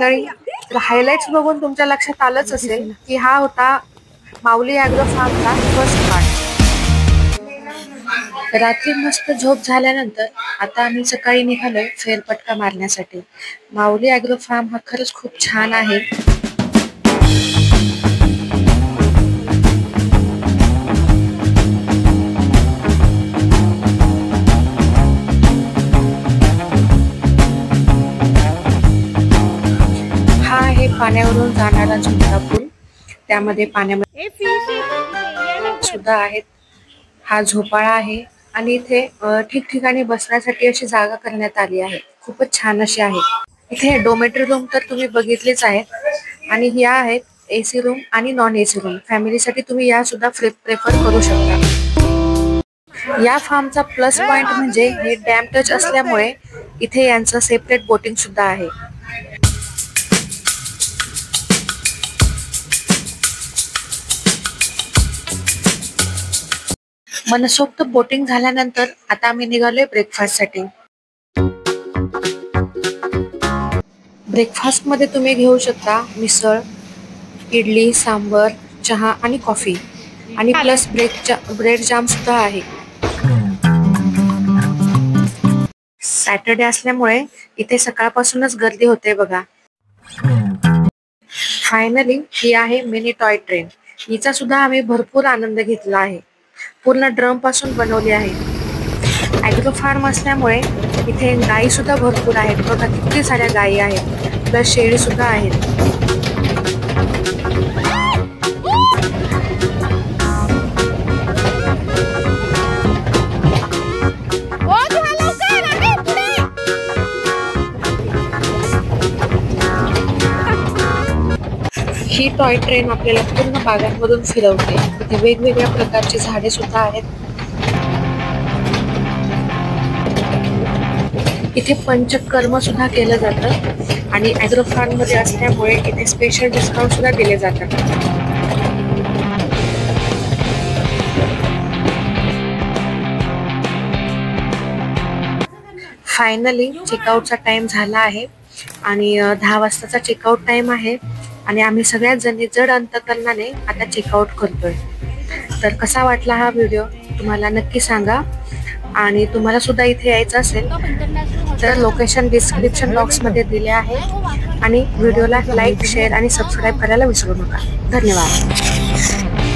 मंडळी, तर हायलाइट्स बघून तुमच्या लक्षात आलंच असेल की हा होता माऊली ॲग्रो फार्मचा फर्स्ट पार्ट. रात्री मस्त झोप झाल्यानंतर आता आम्ही सकाळी निघालोय फेरफटका मारण्यासाठी. माऊली ॲग्रो फार्म हा खरंच खूप छान आहे. हा आहे पाण्यावरून जाणारा झुलता पूल. त्यामध्ये पाण्यामध्ये सुद्धा आहेत. हा झोपाळा आहे आणि इथे ठिकठिकाणी बसण्यासाठी अशी जागा करण्यात आली आहे. खूपच छान अशी आहे. इथे डोमेट्री रूम तर तुम्ही बघितलेच आहेत आणि या आहेत AC रूम आणि नॉन AC रूम. फॅमिलीसाठी तुम्ही या सुद्धा प्रेफर करू शकता. या फार्मचा प्लस पॉइंट म्हणजे हे डॅम टच असल्यामुळे इथे यांचं सेपरेट बोटिंग सुद्धा आहे. मनसोक्त बोटिंग झाल्यानंतर आता आम्ही निघालोय ब्रेकफास्टसाठी. ब्रेकफास्ट मध्ये तुम्ही घेऊ शकता मिसळ, इडली, सांबर, चहा आणि कॉफी आणि प्लस ब्रेड जाम सुद्धा आहे. सॅटरडे असल्यामुळे इथे सकाळपासूनच गर्दी होते बघा. फायनली ही आहे मिनी टॉय ट्रेन. हिचा सुद्धा आम्ही भरपूर आनंद घेतला आहे. पूर्ण ड्रम पासून बनवली आहे. ॲग्रो फार्म असल्यामुळे इथे गायी सुद्धा भरपूर आहेत बघा. किती साऱ्या गायी आहेत, प्लस शेळी सुद्धा आहेत. ही टॉय ट्रेन आपल्याला पूर्ण बागांमधून फिरवते. इथे वेगवेगळ्या प्रकारची झाडे सुद्धा आहेत. इथे पंचकर्म सुद्धा केलं जातं आणि ॲग्रो फार्म मध्ये असल्यामुळे इथे स्पेशल डिस्काउंट सुद्धा दिले जातात. फायनली चेकआउटचा टाइम झाला आहे आणि 10 वाजताचा चेकआउट टाइम आहे आणि आम्ही सगळ्याच जणी जड अंतकरणाने आता चेकआउट करतोय. तर कसा वाटला हा व्हिडिओ तुम्हाला नक्की सांगा आणि तुम्हाला सुद्धा इथे यायचं असेल तर लोकेशन डिस्क्रिप्शन बॉक्स मध्ये दिले आहे आणि व्हिडिओला लाईक, शेअर आणि सबस्क्राईब करायला विसरू नका. धन्यवाद.